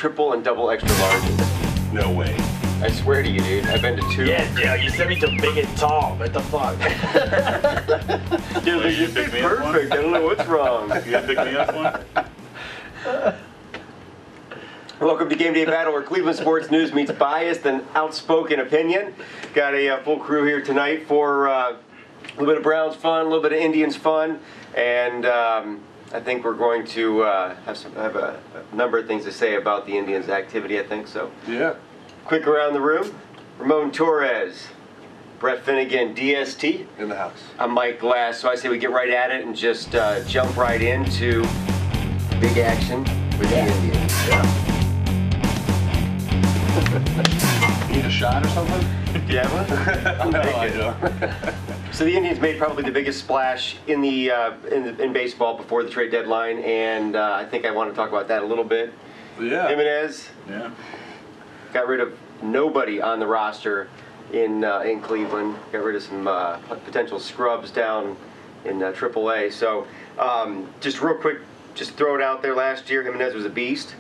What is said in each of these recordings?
triple and double extra larges. No way. I swear to you, dude. I've been to 2. Yeah, you sent me to big and tall. What the fuck? Dude, you fit perfect. I don't know what's wrong. You gotta pick me up one? Welcome to Game Day Battle, where Cleveland sports news meets biased and outspoken opinion. Got a full crew here tonight for a little bit of Browns fun, a little bit of Indians fun, and I think we're going to have a number of things to say about the Indians' activity, I think so. Yeah. Quick around the room. Ramon Torres, Brett Finnegan, DST. In the house. I'm Mike Glass, so I say we get right at it and just jump right into big action with the Indians. Yeah. Need a shot or something? Do you have one? No, I don't. So the Indians made probably the biggest splash in the in baseball before the trade deadline, and I think I want to talk about that a little bit. Yeah. Jimenez got rid of nobody on the roster in Cleveland. Got rid of some potential scrubs down in AAA. So just real quick, just throw it out there. Last year, Jimenez was a beast.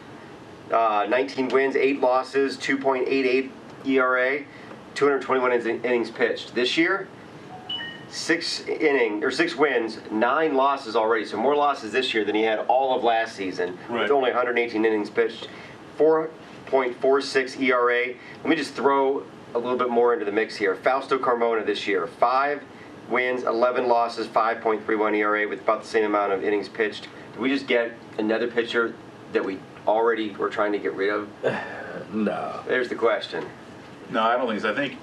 19 wins, 8 losses, 2.88 ERA, 221 innings pitched. This year, 6 wins, 9 losses already. So more losses this year than he had all of last season, with only 118 innings pitched, 4.46 ERA. Let me just throw a little bit more into the mix here. Fausto Carmona this year, 5 wins, 11 losses, 5.31 ERA with about the same amount of innings pitched. Did we just get another pitcher that we already were trying to get rid of? No. There's the question. No, I don't think so. I think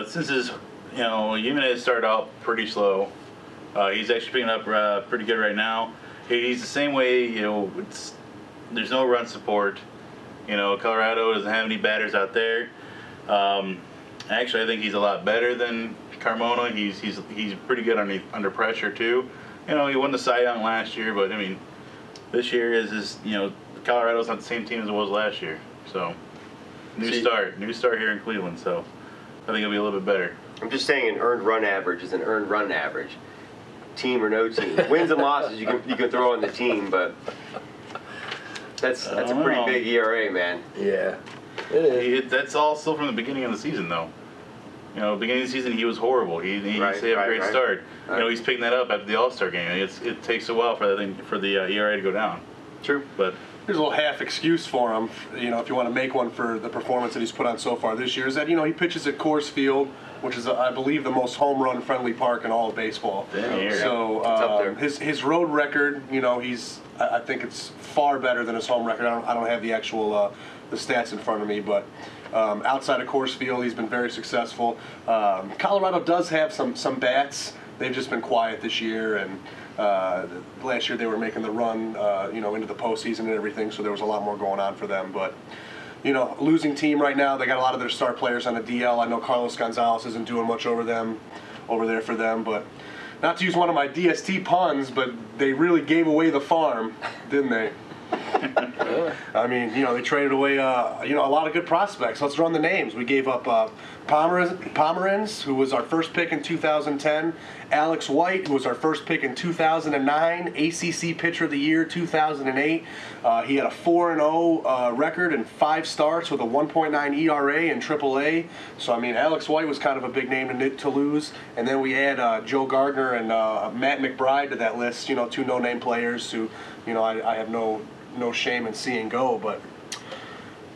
since his, Jimenez started out pretty slow, he's actually picking up pretty good right now. He's the same way, there's no run support. Colorado doesn't have any batters out there. Actually, I think he's a lot better than Carmona. He's pretty good under pressure too. He won the Cy Young last year, but I mean, this year is Colorado's not the same team as it was last year. So new start here in Cleveland. So I think it'll be a little bit better. I'm just saying an earned run average is an earned run average. Team or no team. Wins and losses you can throw on the team, but that's a pretty big ERA, man. Yeah, it is. That's all still from the beginning of the season, though. Beginning of the season he was horrible. He used to have a great start. He's picking that up after the All-Star game. It takes a while for the ERA to go down. True, but here's a little half excuse for him. If you want to make one for the performance that he's put on so far this year, is that he pitches at Coors Field, which is I believe the most home run friendly park in all of baseball. So his road record, I think it's far better than his home record. I don't have the actual the stats in front of me, but outside of Coors Field, he's been very successful. Colorado does have some bats. They've just been quiet this year, and last year they were making the run, into the postseason and everything. So there was a lot more going on for them, but. Losing team right now. They got a lot of their star players on the DL. I know Carlos Gonzalez isn't doing much over there for them, but not to use one of my DST puns, but they really gave away the farm, didn't they? I mean, they traded away, a lot of good prospects. Let's run the names. We gave up Pomeranz, who was our first pick in 2010, Alex White, who was our first pick in 2009, ACC Pitcher of the Year 2008. He had a 4-0 record and 5 starts with a 1.9 ERA in AAA. So, I mean, Alex White was kind of a big name to lose. And then we add Joe Gardner and Matt McBride to that list, 2 no-name players who, I have no shame in seeing go, but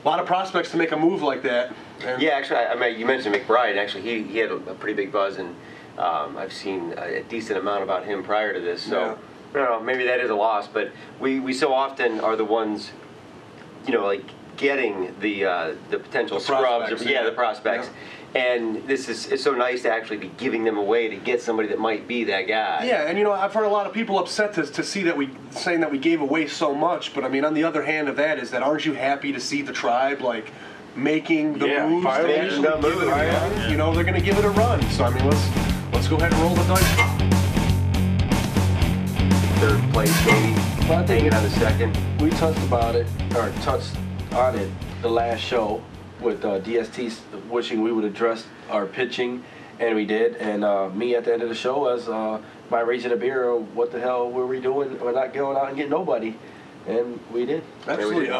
a lot of prospects to make a move like that. And yeah, actually, I mean, you mentioned McBride. Actually, he had a pretty big buzz, and I've seen a decent amount about him prior to this. So, I don't know, maybe that is a loss, but we so often are the ones, getting the potential scrubs. The prospects. Yeah. And it's so nice to actually be giving them away to get somebody that might be that guy. Yeah, and I've heard a lot of people upset to see that saying that we gave away so much. But I mean, on the other hand of that is that aren't you happy to see the Tribe making the moves? They're going to give it a run. So I mean, let's go ahead and roll the dice. Third place, maybe. Well, I think hanging on the second. We touched on it the last show with DST wishing we would address our pitching, and we did. And me at the end of the show as my raising a beer, what the hell were we doing? We're not going out and getting nobody. And we did. Absolutely.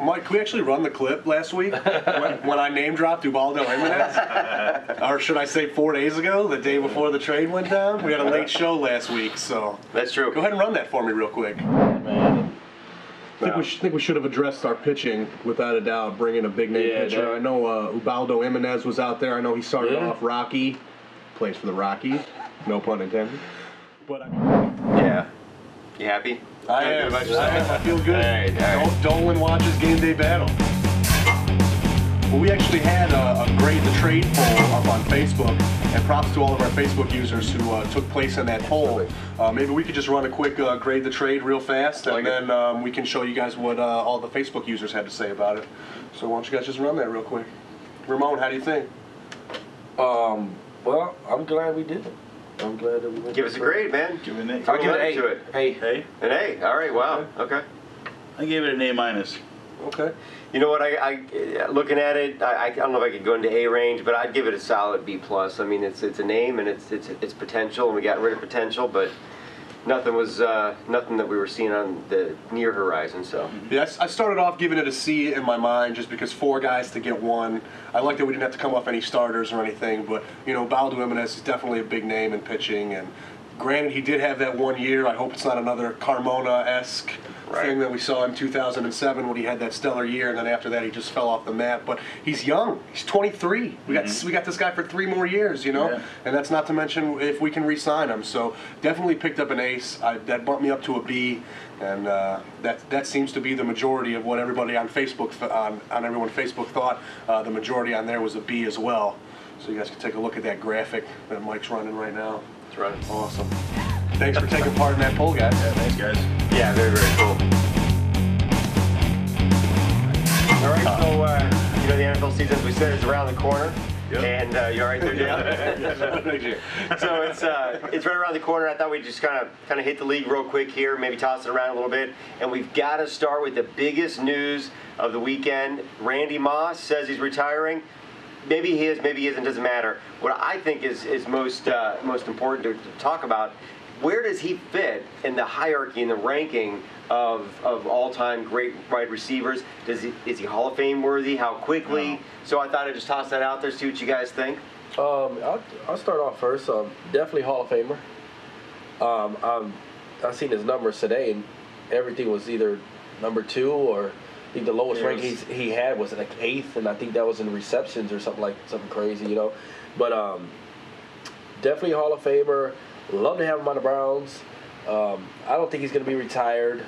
Mike, can we actually run the clip last week when I name dropped Ubaldo Jimenez? Or should I say 4 days ago, the day before the trade went down? We had a late show last week, so. That's true. Go ahead and run that for me real quick. Man. I think we should have addressed our pitching, without a doubt, bringing a big name pitcher. I know Ubaldo Jimenez was out there. I know he started off Rocky, plays for the Rockies, no pun intended. But I mean, Yeah. You happy? I am. I feel good. All right. Dolan watches Game Day Battle. Well, we actually had a grade the trade poll up on Facebook, and props to all of our Facebook users who took place in that poll. Maybe we could just run a quick grade the trade real fast, and then we can show you guys what all the Facebook users had to say about it. So why don't you guys just run that real quick? Ramon, how do you think? Well, I'm glad we did it. I'm glad that we went. Give us a grade, man. Give it an A. I'll give it an to it. A. An A. All right. Wow. Okay. I gave it an A minus. Okay. You know what? I looking at it, I don't know if I could go into A range, but I'd give it a solid B plus. I mean, it's a name and it's potential, and we got rid of potential, but nothing was nothing that we were seeing on the near horizon. So Yes, I started off giving it a C in my mind, just because 4 guys to get 1. I like that we didn't have to come off any starters or anything, but you know, Ubaldo Jimenez is definitely a big name in pitching, and granted, he did have that 1 year. I hope it's not another Carmona-esque thing that we saw in 2007 when he had that stellar year, and then after that he just fell off the map. But he's young. He's 23. We got this guy for 3 more years, you know, and that's not to mention if we can re-sign him. So definitely picked up an ace. That bumped me up to a B, and that seems to be the majority of what everybody on Facebook on everyone Facebook thought. The majority on there was a B as well. So you guys can take a look at that graphic that Mike's running right now. that's right. Awesome. Thanks for taking part in that poll, guys. Yeah, thanks, guys. Yeah, very, very cool. All right, so you know the NFL season, as we said, is around the corner. Yep. And you're right there, Dale. So it's right around the corner. I thought we'd just kind of hit the league real quick here, maybe toss it around a little bit. And we've got to start with the biggest news of the weekend. Randy Moss says he's retiring. Maybe he is, maybe he isn't, doesn't matter. What I think is most important to talk about, where does he fit in the hierarchy and the ranking of all-time great wide receivers? Is he Hall of Fame worthy? How quickly? No. So I thought I'd just toss that out there, see what you guys think. I'll start off first. Definitely Hall of Famer. I've seen his numbers today, and everything was either number 2 or I think the lowest rank he had was like 8th, and I think that was in receptions or something crazy, you know. But definitely Hall of Famer. Love to have him on the Browns. I don't think he's going to be retired,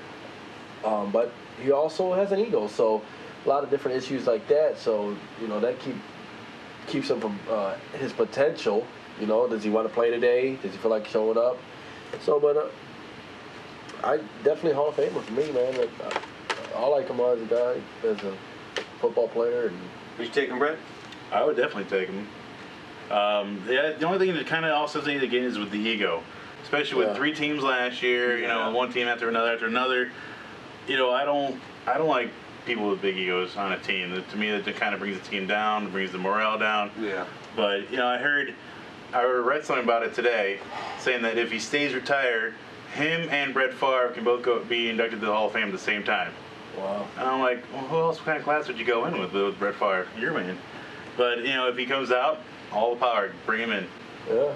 but he also has an ego, so a lot of different issues like that. So you know that keeps him from his potential. You know, does he want to play today? Does he feel like showing up? So, but I definitely Hall of Famer for me, man. I like him as a guy, as a football player. And would you take him, Brett? I would definitely take him. Yeah, the only thing that kind of also needs to get is with the ego, especially with 3 teams last year. You know, one team after another. You know, I don't like people with big egos on a team. To me, that kind of brings the team down, brings the morale down. Yeah. But you know, I read something about it today, saying that if he stays retired, him and Brett Favre can both be inducted to the Hall of Fame at the same time. Wow. And I'm like, well, who else? What kind of class would you go in with Brett Favre? Your man. But you know, if he comes out, all the power, bring him in. Yeah. All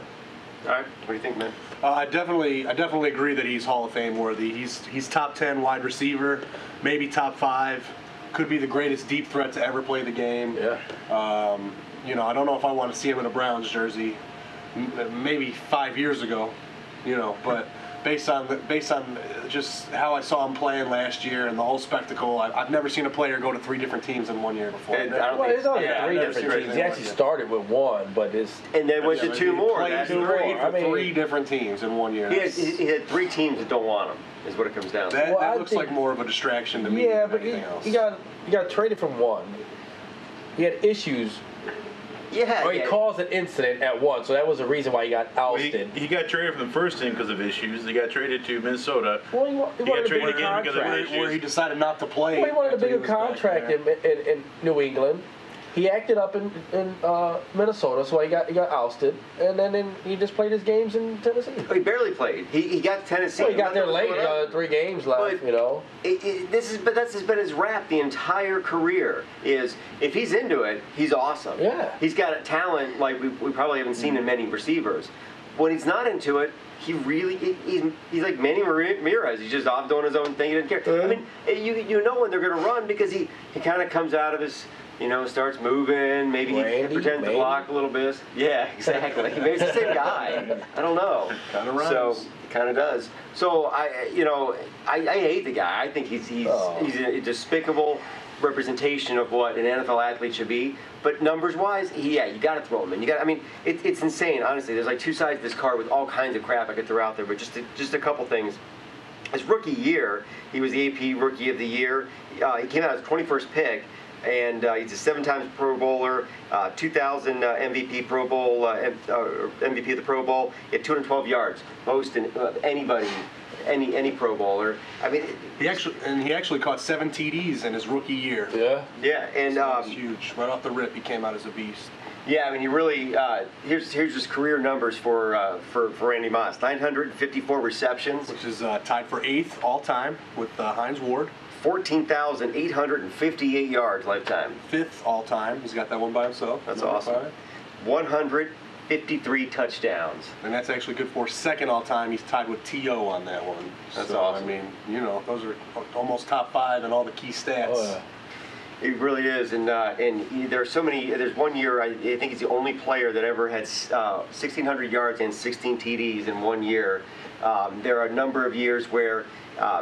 right. What do you think, man? I definitely agree that he's Hall of Fame worthy. He's top 10 wide receiver, maybe top 5. Could be the greatest deep threat to ever play the game. Yeah. You know, I don't know if I want to see him in a Browns jersey. Maybe 5 years ago, you know, but based on just how I saw him playing last year and the whole spectacle, I've never seen a player go to 3 different teams in 1 year before. Well, it's only 3 different teams. He actually started with 1, but it's and then went to 2 more. Played That's 2 more. 3. I mean, 3 different teams in 1 year. He had 3 teams that don't want him. Is what it comes down to. That looks like more of a distraction to me than anything else. He got traded from 1. He had issues. Yeah. Or he caused an incident at 1, so that was the reason why he got ousted. He got traded from the first team because of issues. He got traded to Minnesota. Well, he got wanted a traded bigger again because of contract. issues. Where he decided not to play. Well, he wanted a bigger contract in New England. he acted up in Minnesota, so he got ousted, and then he just played his games in Tennessee. He barely played. He got to Tennessee. Well, he got there late, 3 games left, you know. But that's been his rap the entire career. Is if he's into it, he's awesome. Yeah. He's got a talent like we probably haven't seen in many receivers. When he's not into it, he's like Manny Ramirez. He's just off doing his own thing. He doesn't care. I mean, you know when they're going to run because he kind of comes out of his, starts moving. Maybe he pretends to block a little bit. Yeah, exactly. Maybe it's the same guy. I don't know. Kind of runs. So kind of does. So I hate the guy. I think he's a despicable representation of what an NFL athlete should be. But numbers-wise, you got to throw him in. I mean, it's insane. Honestly, there's like 2 sides to this card with all kinds of crap I could throw out there. But just a couple things. His rookie year, he was the AP Rookie of the Year. He came out as 21st pick, and he's a 7-time Pro Bowler, 2000 MVP Pro Bowl, MVP of the Pro Bowl. He had 212 yards, most in anybody. Any Pro Bowler. I mean, he actually caught 7 TDs in his rookie year. Yeah. Yeah, and so that's huge. Right off the rip, he came out as a beast. Yeah, I mean, he really. Here's just career numbers for Randy Moss: 954 receptions, which is tied for 8th all time with Hines Ward. 14,858 yards lifetime. 5th all time. He's got that one by himself. That's awesome. 153 touchdowns. And that's actually good for 2nd all time. He's tied with T.O. on that one. That's awesome. I mean, those are almost top 5 in all the key stats. Oh, yeah. It really is, and there are so many. There's one year I think he's the only player that ever had 1,600 yards and 16 TDs in 1 year. There are a number of years where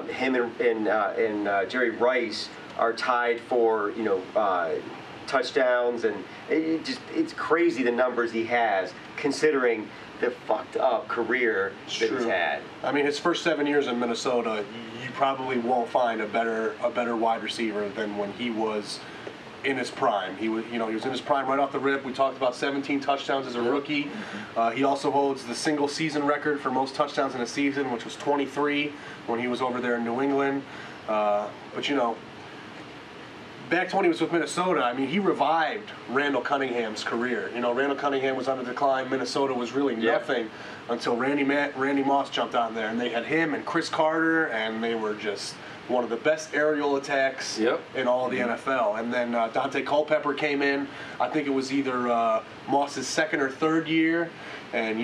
him and Jerry Rice are tied for touchdowns, and it's crazy the numbers he has considering the fucked up career that he's had. I mean, his first 7 years in Minnesota, you probably won't find a better wide receiver than when he was in his prime. He was in his prime right off the rip. We talked about 17 touchdowns as a rookie. He also holds the single season record for most touchdowns in a season, which was 23 when he was over there in New England. But back to when he was with Minnesota, I mean, he revived Randall Cunningham's career. Randall Cunningham was on the decline. Minnesota was really nothing until Randy Moss jumped on there, and they had him and Chris Carter, and they were just one of the best aerial attacks in all of the NFL. And then Dante Culpepper came in. I think it was either Moss's 2nd or 3rd year. And,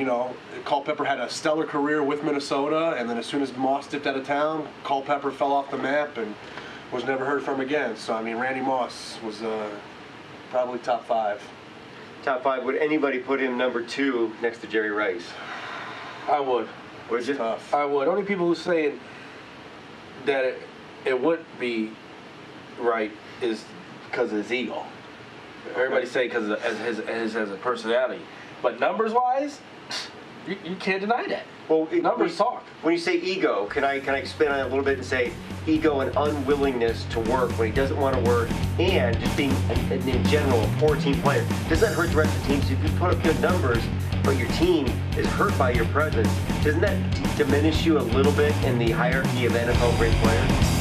Culpepper had a stellar career with Minnesota, and then as soon as Moss dipped out of town, Culpepper fell off the map and was never heard from again. So, I mean, Randy Moss was probably top 5. Top 5. Would anybody put him number 2 next to Jerry Rice? I would. Would you? Tough. I would. Only people who saying that it wouldn't be right is because of his ego. Everybody say because of his personality. But numbers-wise, you can't deny that. Well, numbers talk. When you say ego, can I expand on it a little bit and say ego and unwillingness to work when he doesn't want to work, and just being in general a poor team player? Does that hurt the rest of the team? So if you put up good numbers, but your team is hurt by your presence, doesn't that diminish you a little bit in the hierarchy of NFL great players?